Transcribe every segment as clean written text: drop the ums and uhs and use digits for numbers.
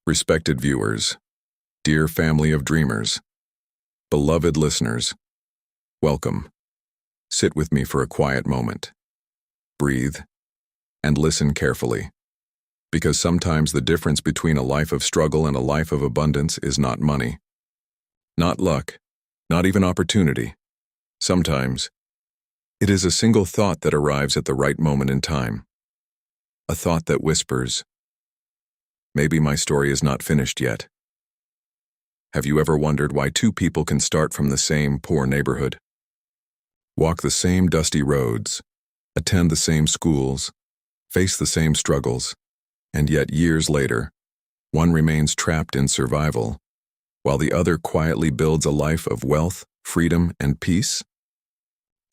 Respected viewers, dear family of dreamers, beloved listeners, welcome. Sit with me for a quiet moment. Breathe and listen carefully, because sometimes the difference between a life of struggle and a life of abundance is not money, not luck, not even opportunity. Sometimes it is a single thought that arrives at the right moment in time, a thought that whispers, "Maybe my story is not finished yet." Have you ever wondered why two people can start from the same poor neighborhood, walk the same dusty roads, attend the same schools, face the same struggles, and yet years later, one remains trapped in survival, while the other quietly builds a life of wealth, freedom, and peace?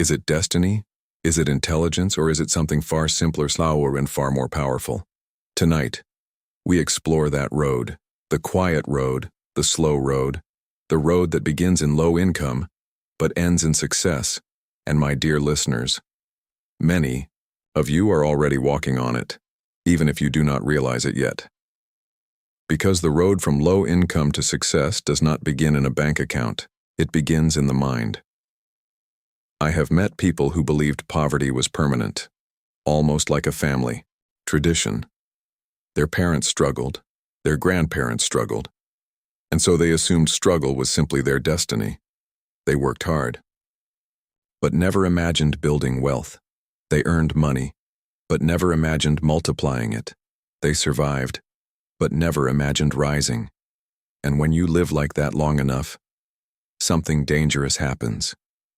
Is it destiny? Is it intelligence? Or is it something far simpler, slower, and far more powerful? Tonight, we explore that road, the quiet road, the slow road, the road that begins in low income, but ends in success. And my dear listeners, many of you are already walking on it, even if you do not realize it yet. Because the road from low income to success does not begin in a bank account, it begins in the mind. I have met people who believed poverty was permanent, almost like a family tradition. Their parents struggled, their grandparents struggled, and so they assumed struggle was simply their destiny. They worked hard, but never imagined building wealth. They earned money, but never imagined multiplying it. They survived, but never imagined rising. And when you live like that long enough, something dangerous happens.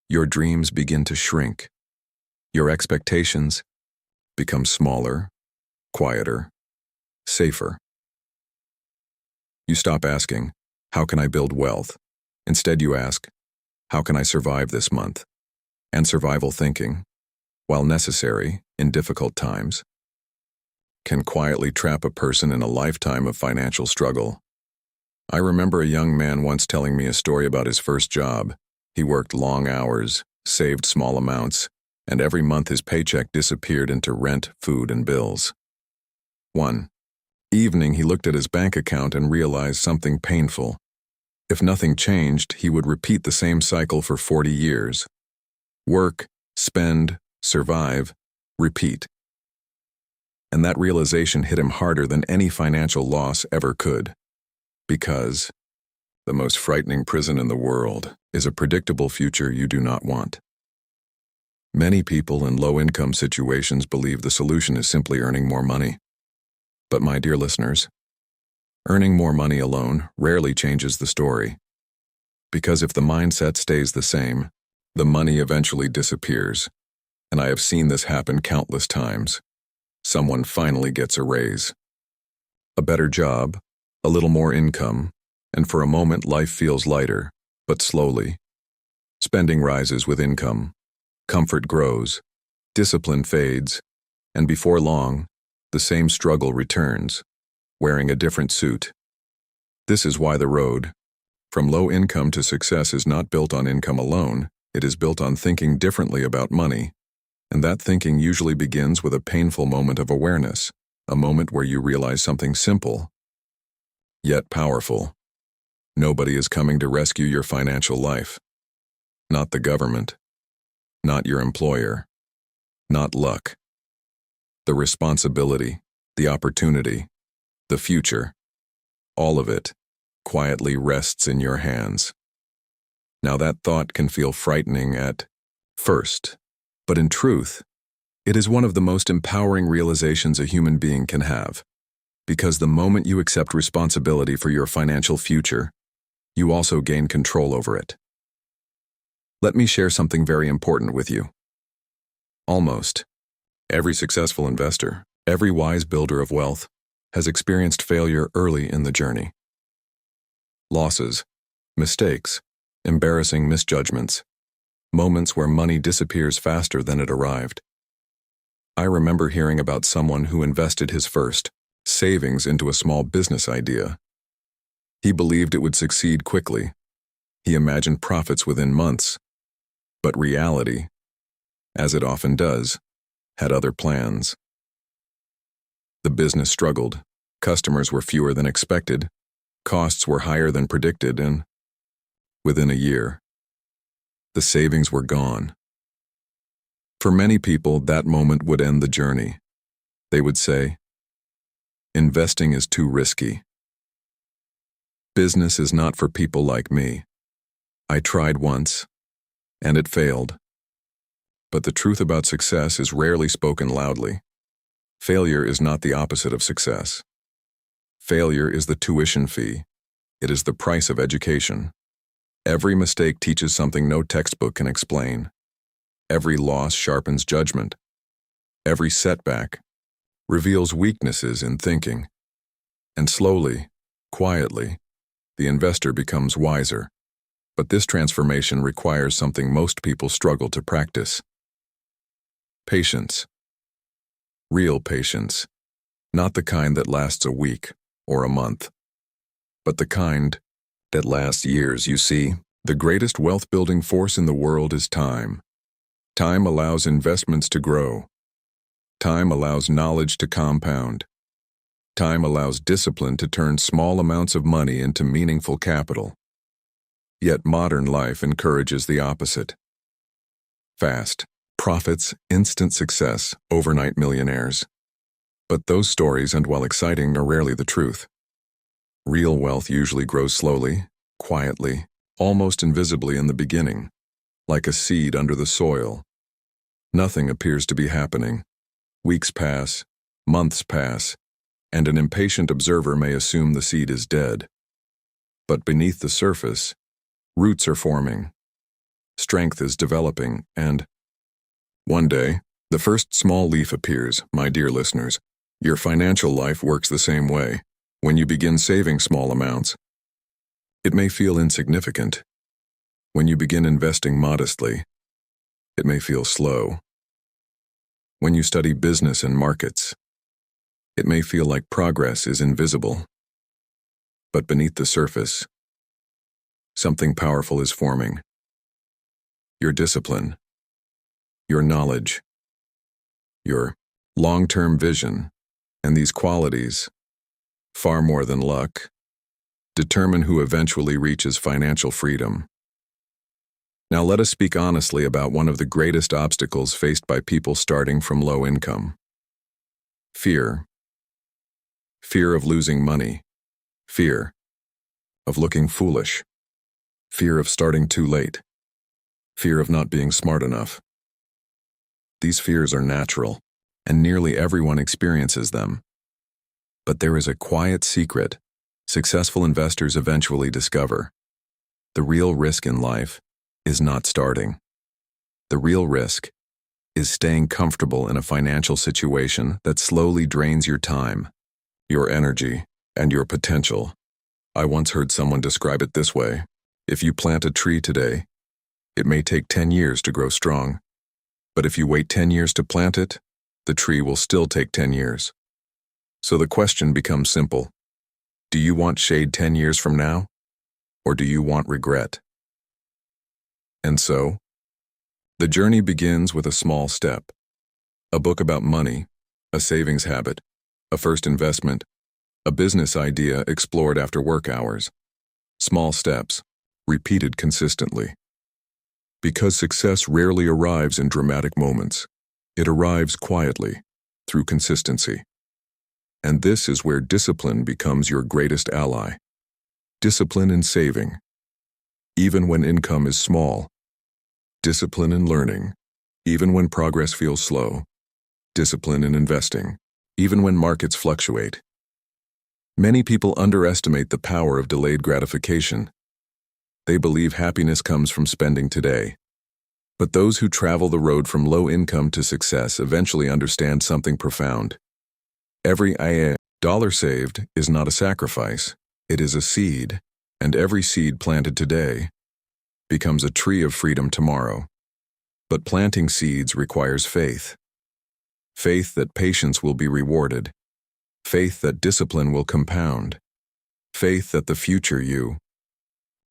Your dreams begin to shrink. Your expectations become smaller, quieter, safer. You stop asking, "How can I build wealth?" Instead you ask, "How can I survive this month?" And survival thinking, while necessary in difficult times, can quietly trap a person in a lifetime of financial struggle. I remember a young man once telling me a story about his first job. He worked long hours, saved small amounts, and every month his paycheck disappeared into rent, food, and bills. One evening he looked at his bank account and realized something painful. If nothing changed, he would repeat the same cycle for 40 years. Work, spend, survive, repeat. And that realization hit him harder than any financial loss ever could. Because the most frightening prison in the world is a predictable future you do not want. Many people in low-income situations believe the solution is simply earning more money. But my dear listeners, earning more money alone rarely changes the story. Because if the mindset stays the same, the money eventually disappears. And I have seen this happen countless times. Someone finally gets a raise, a better job, a little more income, and for a moment life feels lighter, but slowly. Spending rises with income, comfort grows, discipline fades, and before long, the same struggle returns, wearing a different suit. This is why the road from low income to success is not built on income alone. It is built on thinking differently about money. And that thinking usually begins with a painful moment of awareness, a moment where you realize something simple, yet powerful. Nobody is coming to rescue your financial life. Not the government, not your employer, not luck. The responsibility, the opportunity, the future, all of it quietly rests in your hands. Now that thought can feel frightening at first, but in truth, it is one of the most empowering realizations a human being can have. Because the moment you accept responsibility for your financial future, you also gain control over it. Let me share something very important with you. Almost every successful investor, every wise builder of wealth, has experienced failure early in the journey. Losses, mistakes, embarrassing misjudgments, moments where money disappears faster than it arrived. I remember hearing about someone who invested his first savings into a small business idea. He believed it would succeed quickly. He imagined profits within months. But reality, as it often does, had other plans. The business struggled. Customers were fewer than expected, costs were higher than predicted, and within a year, the savings were gone. For many people, that moment would end the journey. They would say, "Investing is too risky. Business is not for people like me. I tried once, and it failed." But the truth about success is rarely spoken loudly. Failure is not the opposite of success. Failure is the tuition fee. It is the price of education. Every mistake teaches something no textbook can explain. Every loss sharpens judgment. Every setback reveals weaknesses in thinking. And slowly, quietly, the investor becomes wiser. But this transformation requires something most people struggle to practice: patience. Real patience. Not the kind that lasts a week or a month, but the kind that lasts years. You see, the greatest wealth-building force in the world is time. Time allows investments to grow. Time allows knowledge to compound. Time allows discipline to turn small amounts of money into meaningful capital. Yet modern life encourages the opposite. Fast profits, instant success, overnight millionaires. But those stories, and while exciting, are rarely the truth. Real wealth usually grows slowly, quietly, almost invisibly in the beginning, like a seed under the soil. Nothing appears to be happening. Weeks pass, months pass, and an impatient observer may assume the seed is dead. But beneath the surface, roots are forming. Strength is developing, and one day, the first small leaf appears. My dear listeners, your financial life works the same way. When you begin saving small amounts, it may feel insignificant. When you begin investing modestly, it may feel slow. When you study business and markets, it may feel like progress is invisible. But beneath the surface, something powerful is forming. Your discipline, your knowledge, your long-term vision, and these qualities, far more than luck, determine who eventually reaches financial freedom. Now let us speak honestly about one of the greatest obstacles faced by people starting from low income. Fear. Fear of losing money. Fear of looking foolish. Fear of starting too late. Fear of not being smart enough. These fears are natural, and nearly everyone experiences them. But there is a quiet secret successful investors eventually discover. The real risk in life is not starting. The real risk is staying comfortable in a financial situation that slowly drains your time, your energy, and your potential. I once heard someone describe it this way: if you plant a tree today, it may take 10 years to grow strong. But if you wait 10 years to plant it, the tree will still take 10 years. So the question becomes simple. Do you want shade 10 years from now? Or do you want regret? And so, the journey begins with a small step. A book about money, a savings habit, a first investment, a business idea explored after work hours. Small steps, repeated consistently. Because success rarely arrives in dramatic moments. It arrives quietly, through consistency. And this is where discipline becomes your greatest ally. Discipline in saving, even when income is small. Discipline in learning, even when progress feels slow. Discipline in investing, even when markets fluctuate. Many people underestimate the power of delayed gratification. They believe happiness comes from spending today. But those who travel the road from low income to success eventually understand something profound. Every dollar saved is not a sacrifice, it is a seed, and every seed planted today becomes a tree of freedom tomorrow. But planting seeds requires faith. Faith that patience will be rewarded. Faith that discipline will compound. Faith that the future you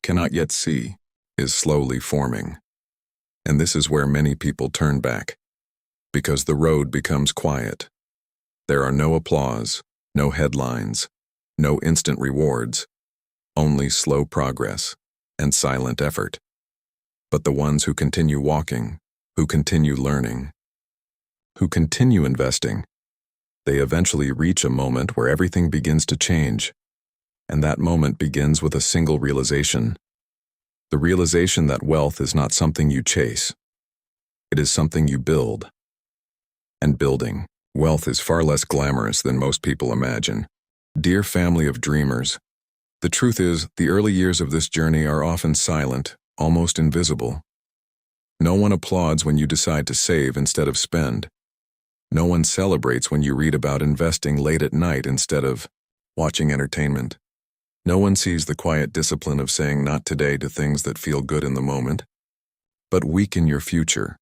cannot yet see is slowly forming. And this is where many people turn back. Because the road becomes quiet. There are no applause, No headlines, no instant rewards, only slow progress and silent effort. But the ones who continue walking, who continue learning, who continue investing, they eventually reach a moment where everything begins to change. And that moment begins with a single realization. The realization that wealth is not something you chase. It is something you build. And building wealth is far less glamorous than most people imagine. Dear family of dreamers, the truth is, the early years of this journey are often silent, almost invisible. No one applauds when you decide to save instead of spend. No one celebrates when you read about investing late at night instead of watching entertainment. No one sees the quiet discipline of saying not today to things that feel good in the moment, but weaken your future.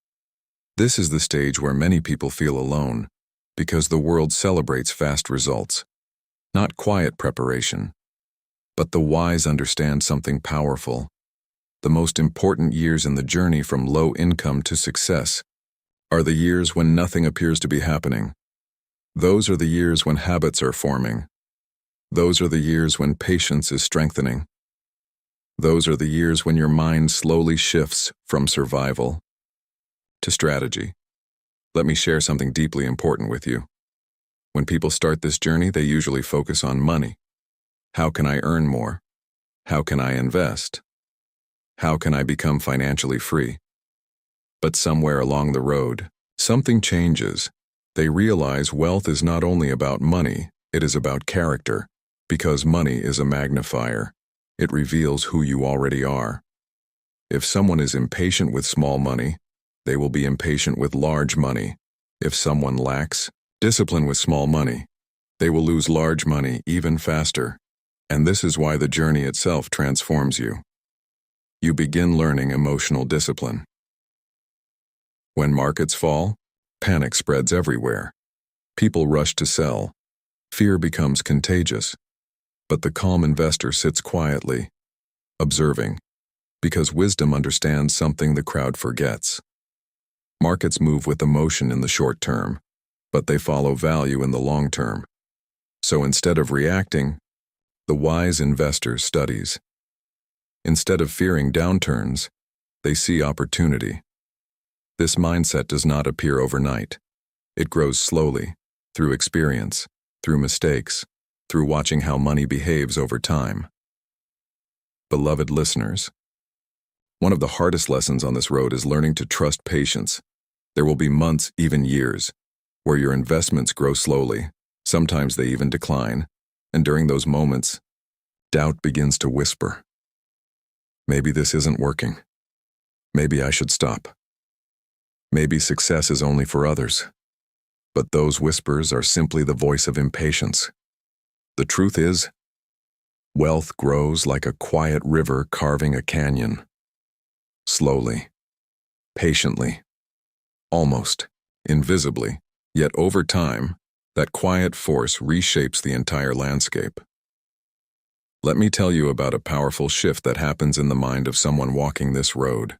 This is the stage where many people feel alone, because the world celebrates fast results, not quiet preparation. But the wise understand something powerful. The most important years in the journey from low income to success are the years when nothing appears to be happening. Those are the years when habits are forming. Those are the years when patience is strengthening. Those are the years when your mind slowly shifts from survival to strategy. Let me share something deeply important with you. When people start this journey, they usually focus on money. How can I earn more? How can I invest? How can I become financially free? But somewhere along the road, something changes. They realize wealth is not only about money, it is about character. Because money is a magnifier. It reveals who you already are. If someone is impatient with small money, they will be impatient with large money. If someone lacks discipline with small money, they will lose large money even faster. And this is why the journey itself transforms you. You begin learning emotional discipline. When markets fall, panic spreads everywhere. People rush to sell. Fear becomes contagious. But the calm investor sits quietly, observing, because wisdom understands something the crowd forgets. Markets move with emotion in the short term, but they follow value in the long term. So instead of reacting, the wise investor studies. Instead of fearing downturns, they see opportunity. This mindset does not appear overnight. It grows slowly, through experience, through mistakes, through watching how money behaves over time. Beloved listeners, one of the hardest lessons on this road is learning to trust patience. There will be months, even years, where your investments grow slowly. Sometimes they even decline, and during those moments, doubt begins to whisper. Maybe this isn't working. Maybe I should stop. Maybe success is only for others. But those whispers are simply the voice of impatience. The truth is, wealth grows like a quiet river carving a canyon. Slowly, patiently, almost invisibly, yet over time, that quiet force reshapes the entire landscape. Let me tell you about a powerful shift that happens in the mind of someone walking this road.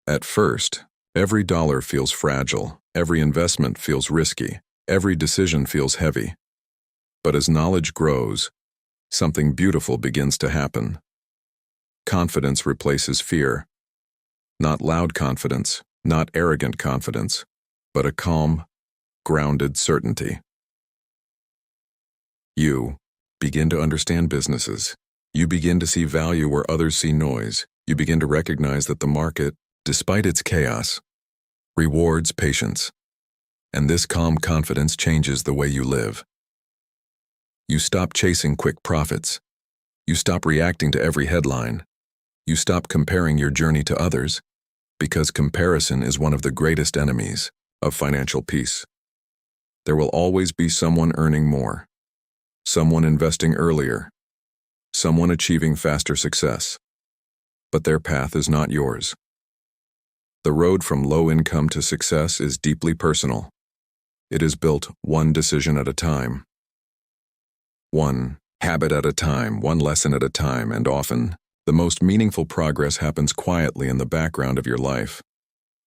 At first, every dollar feels fragile, every investment feels risky, every decision feels heavy. But as knowledge grows, something beautiful begins to happen. Confidence replaces fear. Not loud confidence, not arrogant confidence, but a calm, grounded certainty. You begin to understand businesses. You begin to see value where others see noise. You begin to recognize that the market, despite its chaos, rewards patience. And this calm confidence changes the way you live. You stop chasing quick profits. You stop reacting to every headline. You stop comparing your journey to others, because comparison is one of the greatest enemies of financial peace. There will always be someone earning more, someone investing earlier, someone achieving faster success. But their path is not yours. The road from low income to success is deeply personal. It is built one decision at a time. One habit at a time, one lesson at a time, and often, the most meaningful progress happens quietly in the background of your life.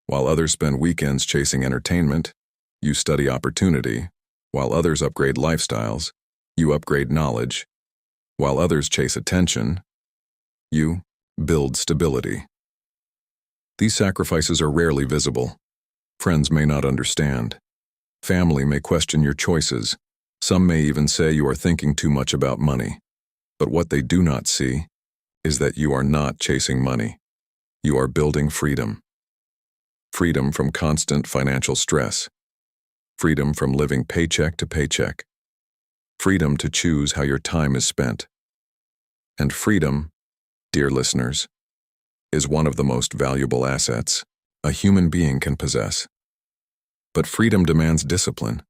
While others spend weekends chasing entertainment, you study opportunity, While others upgrade lifestyles, you upgrade knowledge. While others chase attention, you build stability. These sacrifices are rarely visible. Friends may not understand. Family may question your choices. Some may even say you are thinking too much about money. But what they do not see is that you are not chasing money. You are building freedom. Freedom from constant financial stress. Freedom from living paycheck to paycheck. Freedom to choose how your time is spent. And freedom, dear listeners, is one of the most valuable assets a human being can possess. But freedom demands discipline.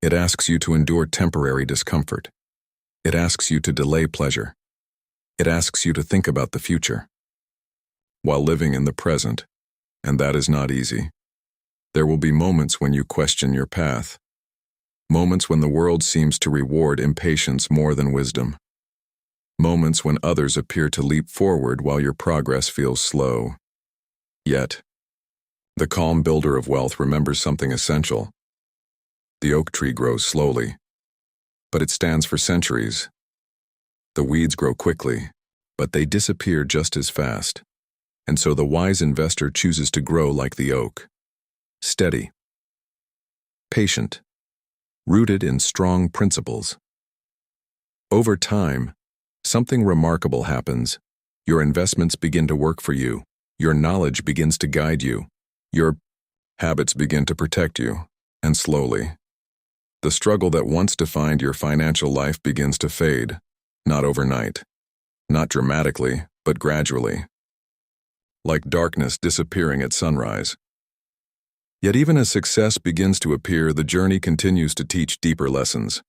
It asks you to endure temporary discomfort. It asks you to delay pleasure. It asks you to think about the future while living in the present, and that is not easy. There will be moments when you question your path, moments when the world seems to reward impatience more than wisdom, moments when others appear to leap forward while your progress feels slow. Yet, the calm builder of wealth remembers something essential. The oak tree grows slowly, but it stands for centuries. The weeds grow quickly, but they disappear just as fast. And so the wise investor chooses to grow like the oak. Steady. Patient. Rooted in strong principles. Over time, something remarkable happens. Your investments begin to work for you. Your knowledge begins to guide you. Your habits begin to protect you. And slowly, the struggle that once defined your financial life begins to fade. Not overnight. Not dramatically, but gradually. Like darkness disappearing at sunrise. Yet even as success begins to appear, the journey continues to teach deeper lessons.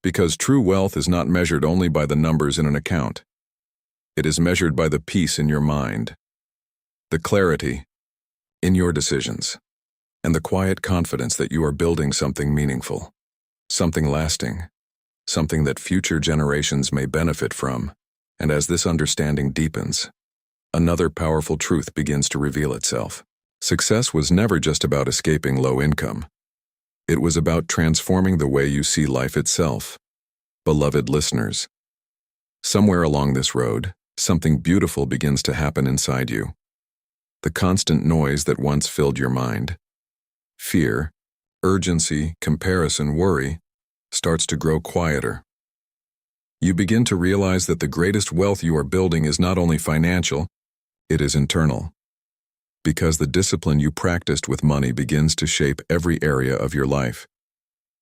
Because true wealth is not measured only by the numbers in an account. It is measured by the peace in your mind, the clarity in your decisions, and the quiet confidence that you are building something meaningful, something lasting, something that future generations may benefit from. And as this understanding deepens, another powerful truth begins to reveal itself. Success was never just about escaping low income. It was about transforming the way you see life itself. Beloved listeners, somewhere along this road, something beautiful begins to happen inside you. The constant noise that once filled your mind, fear, urgency, comparison, worry, starts to grow quieter. You begin to realize that the greatest wealth you are building is not only financial, it is internal. Because the discipline you practiced with money begins to shape every area of your life.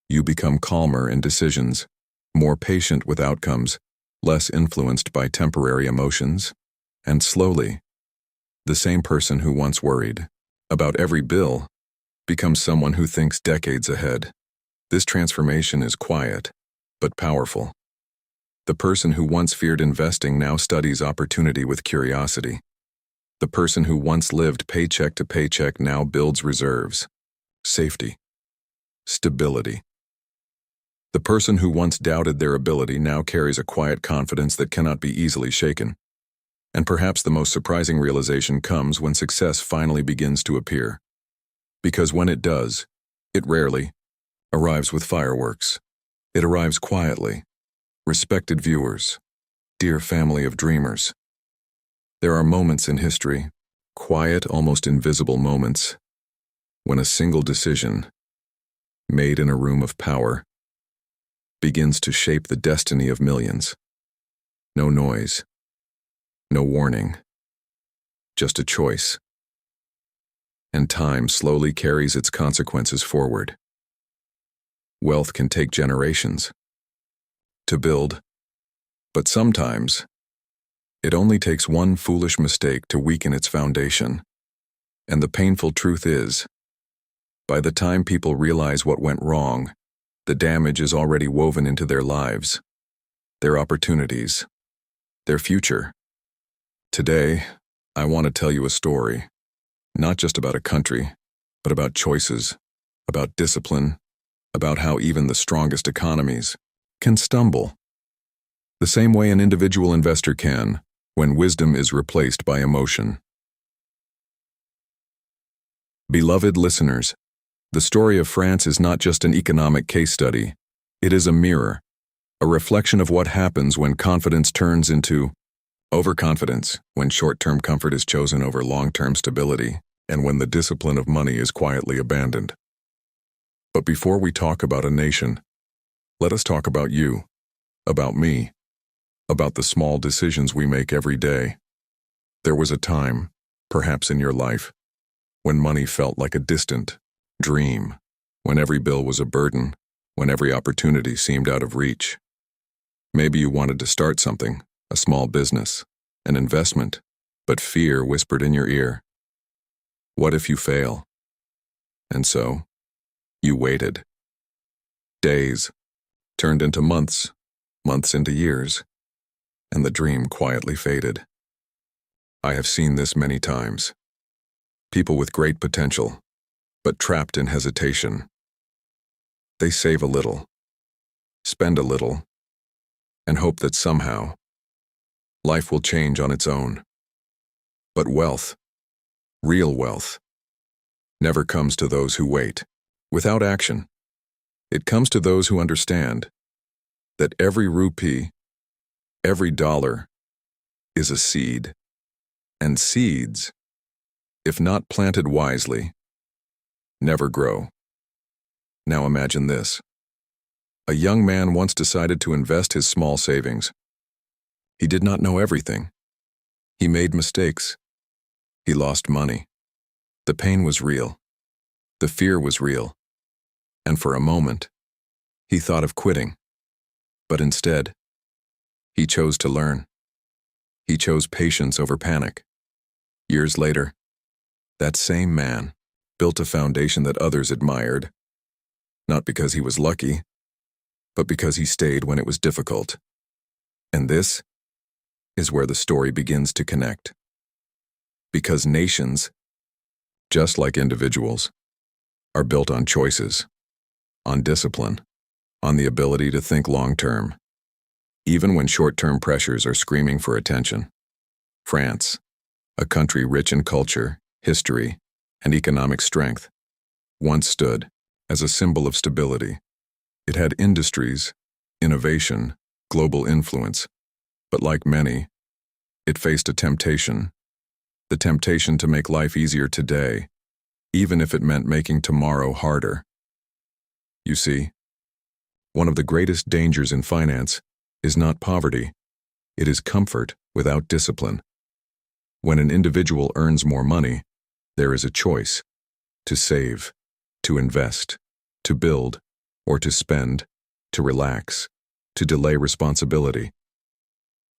You become calmer in decisions, more patient with outcomes, less influenced by temporary emotions, and slowly, the same person who once worried about every bill becomes someone who thinks decades ahead. This transformation is quiet, but powerful. The person who once feared investing now studies opportunity with curiosity. The person who once lived paycheck to paycheck now builds reserves, safety, stability. The person who once doubted their ability now carries a quiet confidence that cannot be easily shaken. And perhaps the most surprising realization comes when success finally begins to appear. Because when it does, it rarely arrives with fireworks. It arrives quietly. Respected viewers, dear family of dreamers, there are moments in history, quiet, almost invisible moments, when a single decision, made in a room of power, begins to shape the destiny of millions. No noise, no warning, just a choice. And time slowly carries its consequences forward. Wealth can take generations to build, but sometimes it only takes one foolish mistake to weaken its foundation. And the painful truth is, by the time people realize what went wrong, the damage is already woven into their lives, their opportunities, their future. Today, I want to tell you a story, not just about a country, but about choices, about discipline, about how even the strongest economies can stumble. The same way an individual investor can, when wisdom is replaced by emotion. Beloved listeners, The story of France is not just an economic case study. It is a mirror, a reflection of what happens when confidence turns into overconfidence, when short-term comfort is chosen over long-term stability, and when the discipline of money is quietly abandoned. But before we talk about a nation, let us talk about you, about me, about the small decisions we make every day. There was a time, perhaps in your life, when money felt like a distant dream, when every bill was a burden, when every opportunity seemed out of reach. Maybe you wanted to start something, a small business, an investment, but fear whispered in your ear. What if you fail? And so, you waited. Days turned into months, months into years, and the dream quietly faded. I have seen this many times. People with great potential, but trapped in hesitation. They save a little, spend a little, and hope that somehow life will change on its own. But wealth, real wealth, never comes to those who wait. Without action, it comes to those who understand that every rupee, every dollar, is a seed, and seeds, if not planted wisely, never grow. Now imagine this. A young man once decided to invest his small savings. He did not know everything. He made mistakes. He lost money. The pain was real. The fear was real. And for a moment, he thought of quitting. But instead, he chose to learn. He chose patience over panic. Years later, that same man built a foundation that others admired, not because he was lucky, but because he stayed when it was difficult. And this is where the story begins to connect. Because nations, just like individuals, are built on choices, on discipline, on the ability to think long-term, even when short-term pressures are screaming for attention. France, a country rich in culture, history, and economic strength, once stood as a symbol of stability. It had industries, innovation, global influence, but like many, it faced a temptation, the temptation to make life easier today, even if it meant making tomorrow harder. You see, one of the greatest dangers in finance is not poverty, it is comfort without discipline. When an individual earns more money, there is a choice to save, to invest, to build, or to spend, to relax, to delay responsibility.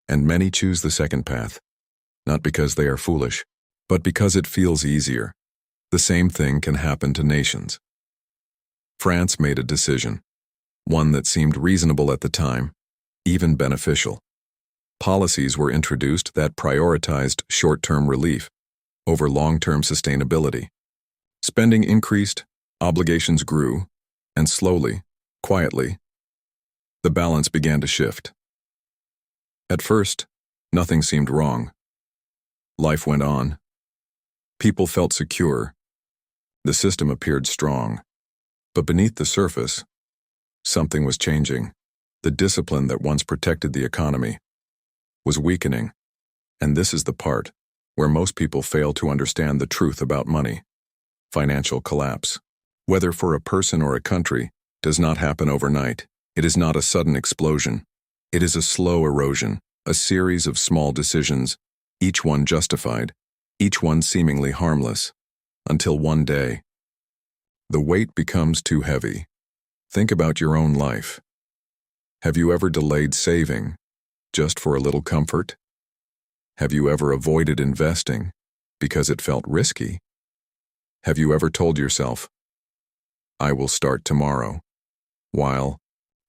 And many choose the second path, not because they are foolish, but because it feels easier. The same thing can happen to nations. France made a decision, one that seemed reasonable at the time, even beneficial. Policies were introduced that prioritized short-term relief over long-term sustainability. Spending increased, obligations grew, and slowly, quietly, the balance began to shift. At first, nothing seemed wrong. Life went on. People felt secure. The system appeared strong. But beneath the surface, something was changing. The discipline that once protected the economy was weakening. And this is the part where most people fail to understand the truth about money. Financial collapse, whether for a person or a country, does not happen overnight. It is not a sudden explosion. It is a slow erosion, a series of small decisions, each one justified, each one seemingly harmless, until one day, the weight becomes too heavy. Think about your own life. Have you ever delayed saving just for a little comfort? Have you ever avoided investing because it felt risky? Have you ever told yourself, I will start tomorrow, while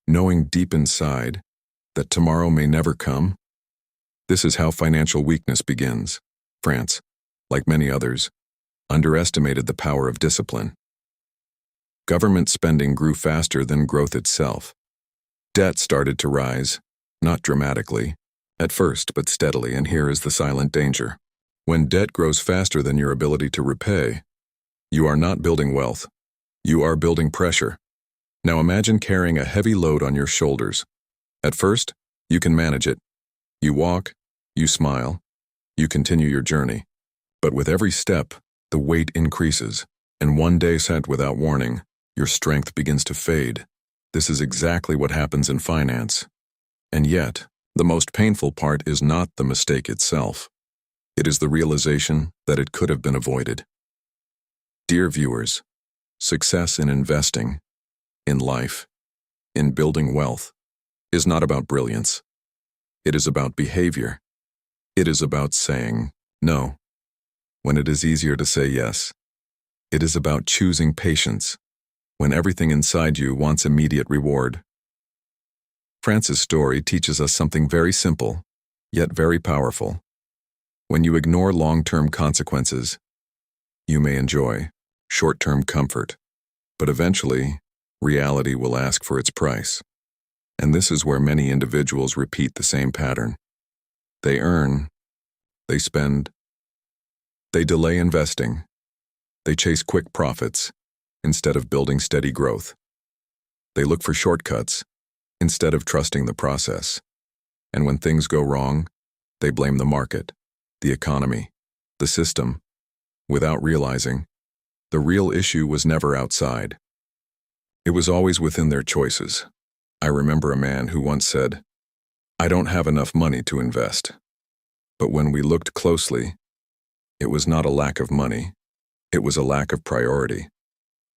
knowing deep inside that tomorrow may never come? This is how financial weakness begins. France, like many others, underestimated the power of discipline. Government spending grew faster than growth itself. Debt started to rise, not dramatically, at first, but steadily, and here is the silent danger. When debt grows faster than your ability to repay, you are not building wealth, You are building pressure. Now imagine carrying a heavy load on your shoulders. At first, you can manage it. You walk, you smile, you continue your journey. But with every step, the weight increases, and one day sent without warning, your strength begins to fade. This is exactly what happens in finance. And yet, the most painful part is not the mistake itself. It is the realization that it could have been avoided. Dear viewers, success in investing, in life, in building wealth, is not about brilliance. It is about behavior. It is about saying no when it is easier to say yes. It is about choosing patience when everything inside you wants immediate reward. France's story teaches us something very simple, yet very powerful. When you ignore long-term consequences, you may enjoy short-term comfort, but eventually, reality will ask for its price. And this is where many individuals repeat the same pattern. They earn, they spend, they delay investing, they chase quick profits instead of building steady growth. They look for shortcuts instead of trusting the process. And when things go wrong, they blame the market, the economy, the system, without realizing the real issue was never outside. It was always within their choices. I remember a man who once said, "I don't have enough money to invest." But when we looked closely, it was not a lack of money. It was a lack of priority.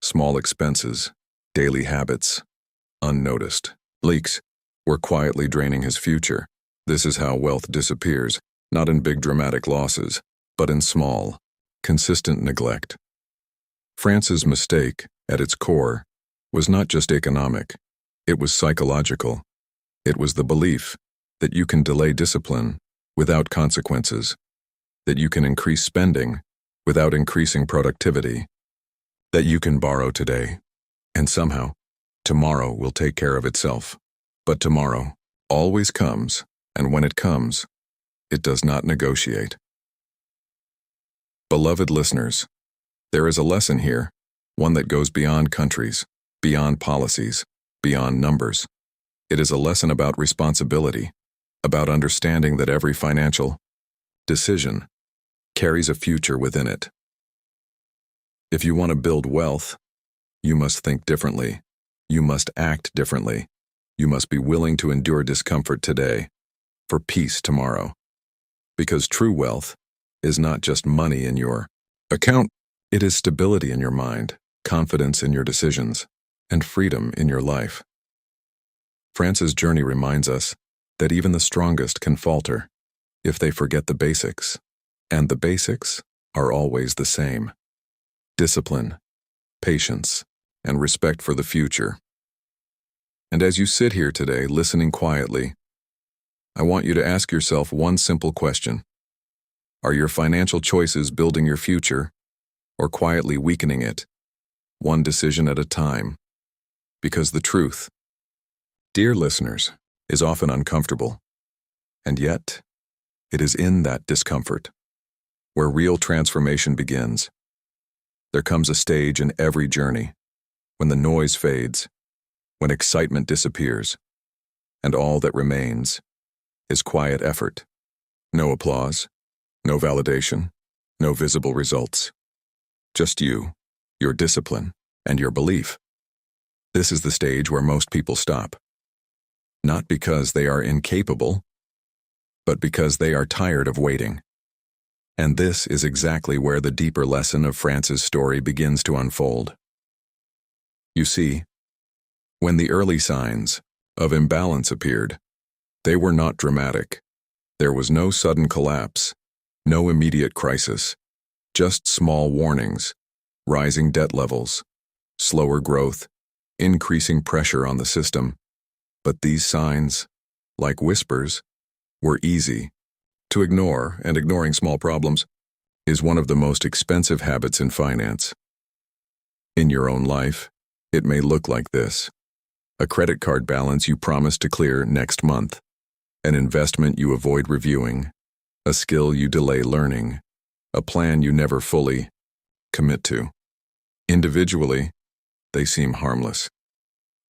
Small expenses, daily habits, unnoticed leaks were quietly draining his future. This is how wealth disappears, not in big dramatic losses, but in small, consistent neglect. France's mistake, at its core, was not just economic. It was psychological. It was the belief that you can delay discipline without consequences, that you can increase spending without increasing productivity, that you can borrow today, and somehow, tomorrow will take care of itself. But tomorrow always comes, and when it comes, it does not negotiate. Beloved listeners, there is a lesson here, one that goes beyond countries, beyond policies, beyond numbers. It is a lesson about responsibility, about understanding that every financial decision carries a future within it. If you want to build wealth, you must think differently. You must act differently. You must be willing to endure discomfort today for peace tomorrow. Because true wealth is not just money in your account. It is stability in your mind, confidence in your decisions, and freedom in your life. France's journey reminds us that even the strongest can falter if they forget the basics, and the basics are always the same: discipline, patience, and respect for the future. And as you sit here today listening quietly, I want you to ask yourself one simple question. Are your financial choices building your future or quietly weakening it, one decision at a time? Because the truth, dear listeners, is often uncomfortable. And yet, it is in that discomfort where real transformation begins. There comes a stage in every journey when the noise fades, when excitement disappears, and all that remains is quiet effort. No applause, no validation, no visible results. Just you, your discipline, and your belief. This is the stage where most people stop. Not because they are incapable, but because they are tired of waiting. And this is exactly where the deeper lesson of France's story begins to unfold. You see, when the early signs of imbalance appeared, they were not dramatic. There was no sudden collapse, no immediate crisis, just small warnings, rising debt levels, slower growth, increasing pressure on the system. But these signs, like whispers, were easy to ignore, and ignoring small problems is one of the most expensive habits in finance. In your own life, it may look like this: a credit card balance you promise to clear next month, an investment you avoid reviewing, a skill you delay learning, a plan you never fully commit to. Individually, they seem harmless.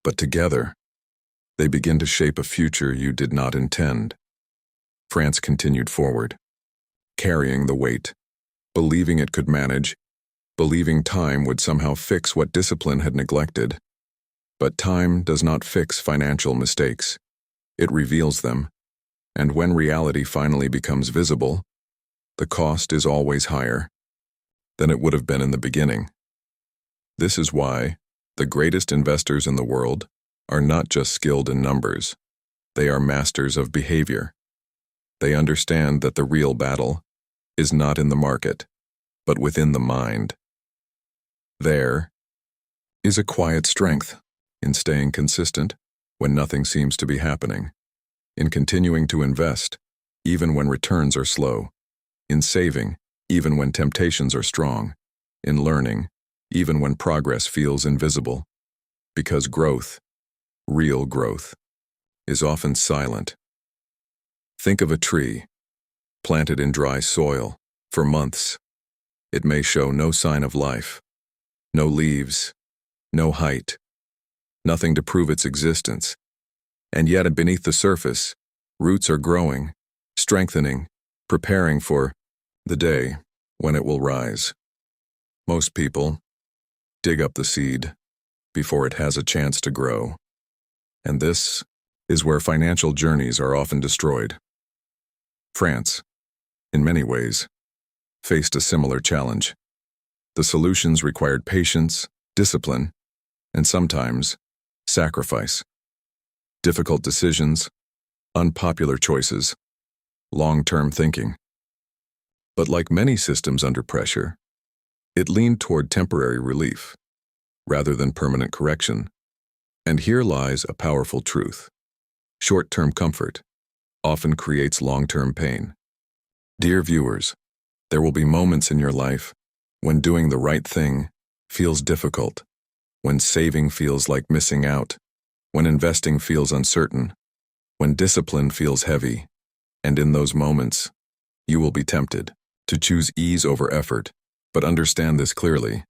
But together, they begin to shape a future you did not intend. France continued forward, carrying the weight, believing it could manage, believing time would somehow fix what discipline had neglected. But time does not fix financial mistakes. It reveals them, and when reality finally becomes visible, the cost is always higher than it would have been in the beginning. This is why the greatest investors in the world are not just skilled in numbers. They are masters of behavior. They understand that the real battle is not in the market, but within the mind. There is a quiet strength in staying consistent when nothing seems to be happening, in continuing to invest even when returns are slow, in saving even when temptations are strong, in learning even when progress feels invisible, because growth, real growth, is often silent. Think of a tree planted in dry soil for months. It may show no sign of life, no leaves, no height, nothing to prove its existence. And yet beneath the surface, roots are growing, strengthening, preparing for the day when it will rise. Most people dig up the seed before it has a chance to grow. And this is where financial journeys are often destroyed. France, in many ways, faced a similar challenge. The solutions required patience, discipline, and sometimes sacrifice. Difficult decisions, unpopular choices, long-term thinking. But like many systems under pressure, it leaned toward temporary relief rather than permanent correction. And here lies a powerful truth. Short-term comfort often creates long-term pain. Dear viewers, there will be moments in your life when doing the right thing feels difficult, when saving feels like missing out, when investing feels uncertain, when discipline feels heavy. And in those moments, you will be tempted to choose ease over effort. But understand this clearly.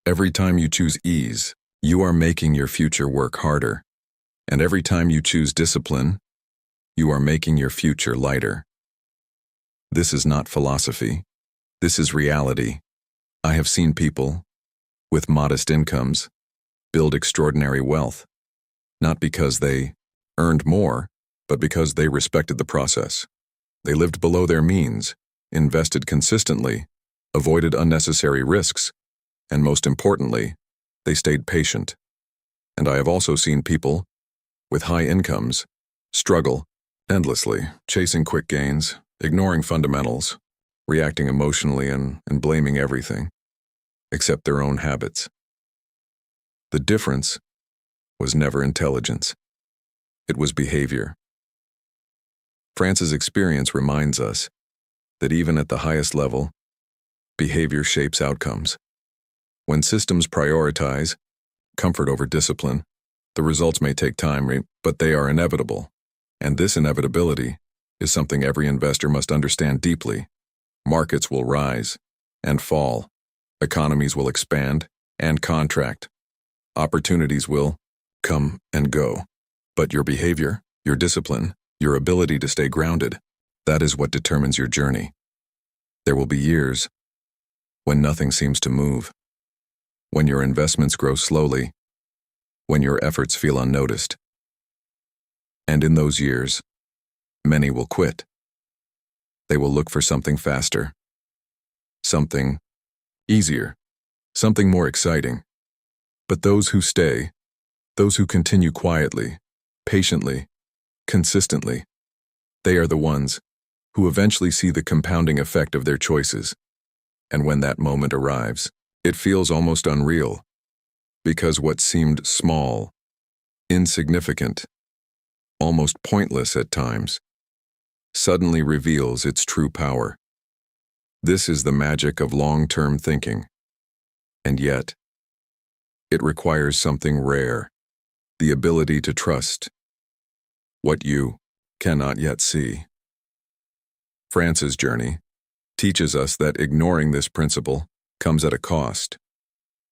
Every time you choose ease, you are making your future work harder. And every time you choose discipline, you are making your future lighter. This is not philosophy. This is reality. I have seen people with modest incomes build extraordinary wealth, not because they earned more, but because they respected the process. They lived below their means, invested consistently, avoided unnecessary risks, and most importantly, they stayed patient. And I have also seen people with high incomes struggle endlessly, chasing quick gains, ignoring fundamentals, reacting emotionally and blaming everything except their own habits. The difference was never intelligence. It was behavior. France's experience reminds us that even at the highest level, behavior shapes outcomes. When systems prioritize comfort over discipline, the results may take time, but they are inevitable. And this inevitability is something every investor must understand deeply. Markets will rise and fall. Economies will expand and contract. Opportunities will come and go. But your behavior, your discipline, your ability to stay grounded, that is what determines your journey. There will be years when nothing seems to move, when your investments grow slowly, when your efforts feel unnoticed. And in those years, many will quit. They will look for something faster, something easier, something more exciting. But those who stay, those who continue quietly, patiently, consistently, they are the ones who eventually see the compounding effect of their choices. And when that moment arrives, it feels almost unreal, because what seemed small, insignificant, almost pointless at times, suddenly reveals its true power. This is the magic of long-term thinking. And yet, it requires something rare, the ability to trust what you cannot yet see. France's journey teaches us that ignoring this principle comes at a cost.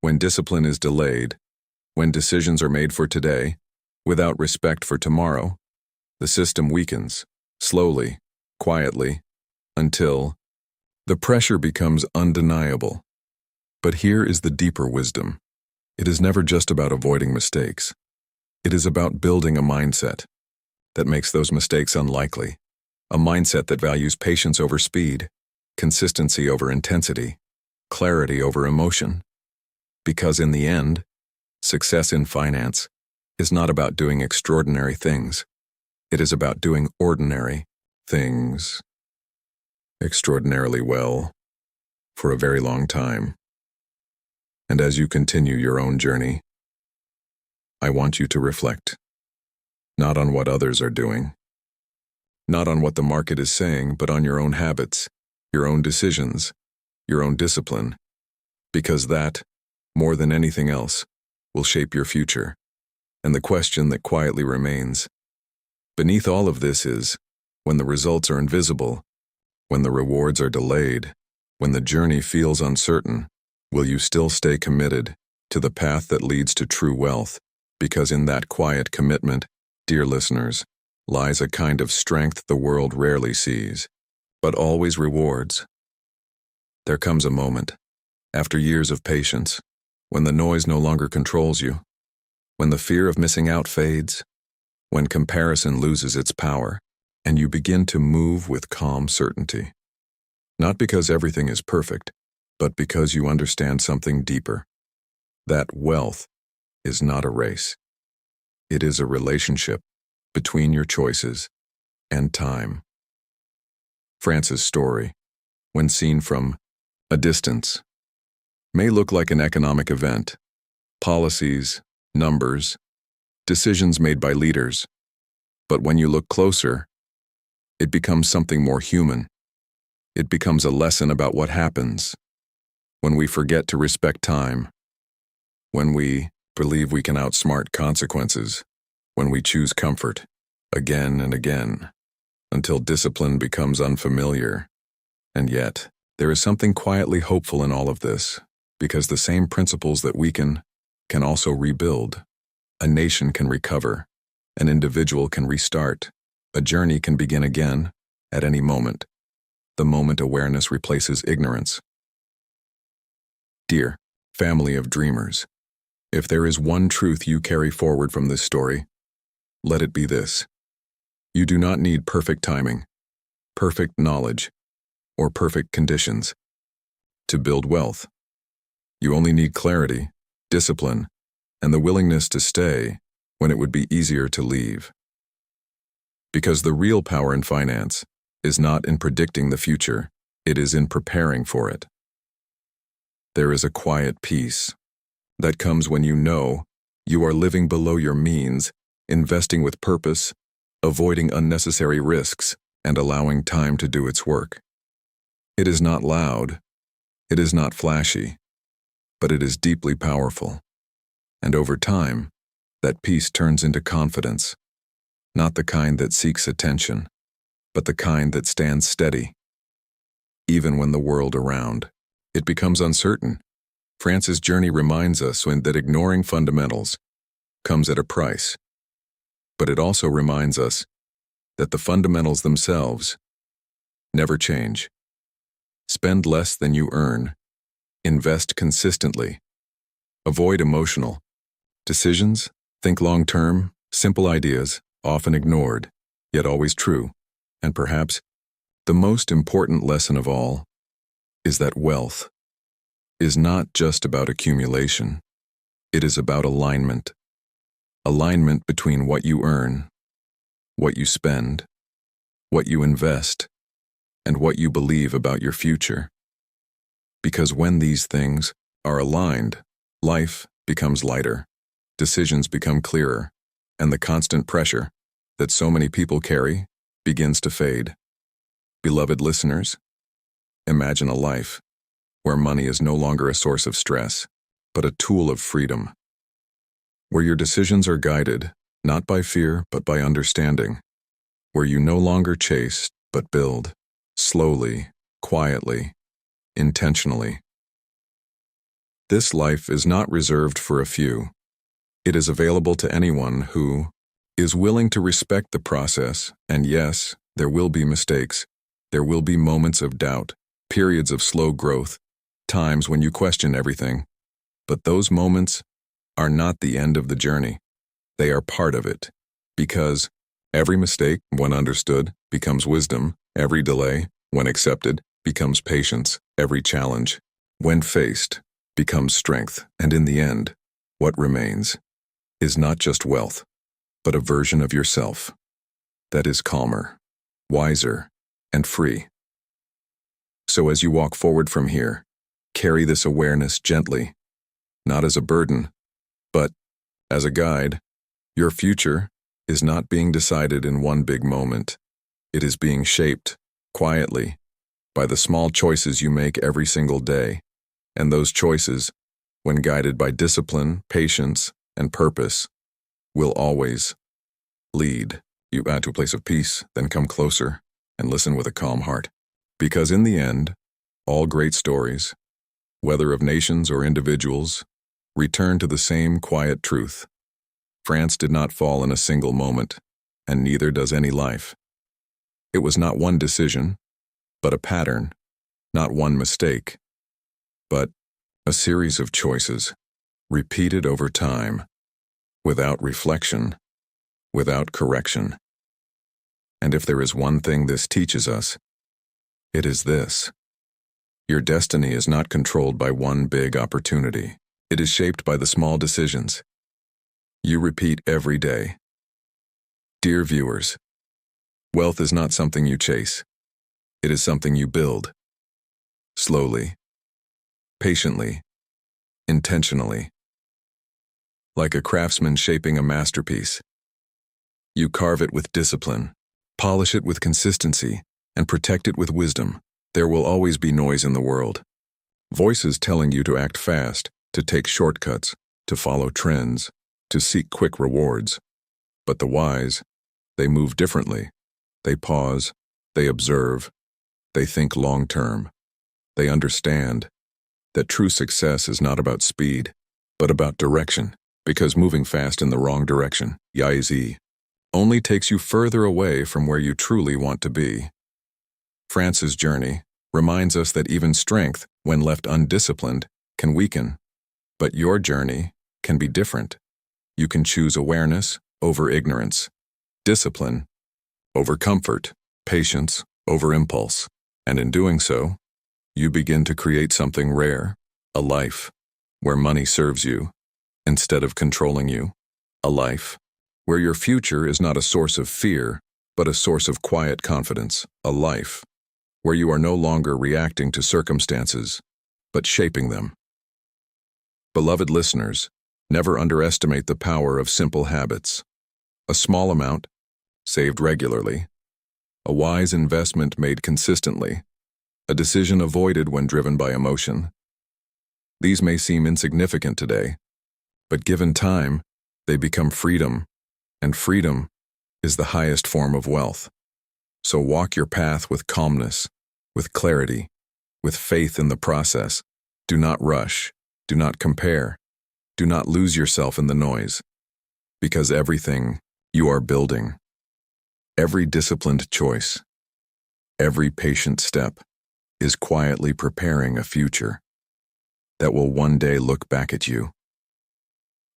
When discipline is delayed, When decisions are made for today, without respect for tomorrow, the system weakens, slowly, quietly, until the pressure becomes undeniable. But here is the deeper wisdom. It is never just about avoiding mistakes. It is about building a mindset that makes those mistakes unlikely, a mindset that values patience over speed, consistency over intensity, clarity over emotion. Because in the end, success in finance is not about doing extraordinary things. It is about doing ordinary things extraordinarily well for a very long time. And as you continue your own journey, I want you to reflect, not on what others are doing, not on what the market is saying, but on your own habits, your own decisions, your own discipline, because that, more than anything else, will shape your future. And the question that quietly remains beneath all of this is, when the results are invisible, when the rewards are delayed, when the journey feels uncertain, will you still stay committed to the path that leads to true wealth? Because in that quiet commitment, dear listeners, lies a kind of strength the world rarely sees, but always rewards. There comes a moment, after years of patience, when the noise no longer controls you, when the fear of missing out fades, when comparison loses its power, and you begin to move with calm certainty. Not because everything is perfect, but because you understand something deeper. That wealth is not a race. It is a relationship between your choices and time. France's story, when seen from a distance, may look like an economic event, policies, numbers, decisions made by leaders. But when you look closer, it becomes something more human. It becomes a lesson about what happens when we forget to respect time, when we believe we can outsmart consequences, when we choose comfort again and again, until discipline becomes unfamiliar. And yet, there is something quietly hopeful in all of this, because the same principles that weaken can also rebuild. A nation can recover, an individual can restart, a journey can begin again at any moment, the moment awareness replaces ignorance. Dear family of dreamers, if there is one truth you carry forward from this story, let it be this. You do not need perfect timing, perfect knowledge, or perfect conditions to build wealth. You only need clarity, discipline, and the willingness to stay when it would be easier to leave. Because the real power in finance is not in predicting the future, it is in preparing for it. There is a quiet peace that comes when you know you are living below your means, investing with purpose, avoiding unnecessary risks, and allowing time to do its work. It is not loud, it is not flashy, but it is deeply powerful. And over time, that peace turns into confidence, not the kind that seeks attention, but the kind that stands steady. Even when the world around it becomes uncertain, France's journey reminds us that ignoring fundamentals comes at a price. But it also reminds us that the fundamentals themselves never change. Spend less than you earn. Invest consistently. Avoid emotional decisions. Think long-term, simple ideas, often ignored, yet always true. And perhaps the most important lesson of all is that wealth is not just about accumulation. It is about alignment. Alignment between what you earn, what you spend, what you invest, and what you believe about your future. Because when these things are aligned, life becomes lighter, decisions become clearer, and the constant pressure that so many people carry begins to fade. Beloved listeners, imagine a life where money is no longer a source of stress, but a tool of freedom. Where your decisions are guided, not by fear, but by understanding. Where you no longer chase, but build, slowly, quietly, intentionally. This life is not reserved for a few. It is available to anyone who is willing to respect the process, and yes, there will be mistakes. There will be moments of doubt, periods of slow growth, times when you question everything. But those moments are not the end of the journey. They are part of it. Because every mistake, when understood, becomes wisdom. Every delay, when accepted, becomes patience. Every challenge, when faced, becomes strength. And in the end, what remains is not just wealth, but a version of yourself that is calmer, wiser, and free. So as you walk forward from here, carry this awareness gently, not as a burden, but as a guide. Your future is not being decided in one big moment. It is being shaped, quietly, by the small choices you make every single day. And those choices, when guided by discipline, patience, and purpose, will always lead you to a place of peace. Then come closer and listen with a calm heart. Because in the end, all great stories, whether of nations or individuals, return to the same quiet truth. France did not fall in a single moment, and neither does any life. It was not one decision, but a pattern, not one mistake, but a series of choices, repeated over time, without reflection, without correction. And if there is one thing this teaches us, it is this: your destiny is not controlled by one big opportunity. It is shaped by the small decisions you repeat every day. Dear viewers, wealth is not something you chase. It is something you build. Slowly, patiently, intentionally. Like a craftsman shaping a masterpiece. You carve it with discipline, polish it with consistency, and protect it with wisdom. There will always be noise in the world. Voices telling you to act fast, to take shortcuts, to follow trends, to seek quick rewards. But the wise, they move differently. They pause, they observe, they think long-term. They understand that true success is not about speed, but about direction, because moving fast in the wrong direction, only takes you further away from where you truly want to be. France's journey reminds us that even strength, when left undisciplined, can weaken. But your journey can be different. You can choose awareness over ignorance, discipline over comfort, patience over impulse. And in doing so, you begin to create something rare, a life where money serves you instead of controlling you, a life where your future is not a source of fear, but a source of quiet confidence, a life where you are no longer reacting to circumstances, but shaping them. Beloved listeners, never underestimate the power of simple habits. A small amount, saved regularly, a wise investment made consistently, a decision avoided when driven by emotion. These may seem insignificant today, but given time, they become freedom, and freedom is the highest form of wealth. So walk your path with calmness, with clarity, with faith in the process. Do not rush, do not compare, do not lose yourself in the noise, because everything you are building, every disciplined choice, every patient step, is quietly preparing a future that will one day look back at you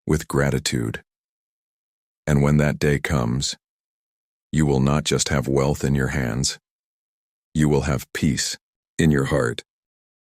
with gratitude. And when that day comes, you will not just have wealth in your hands, you will have peace in your heart.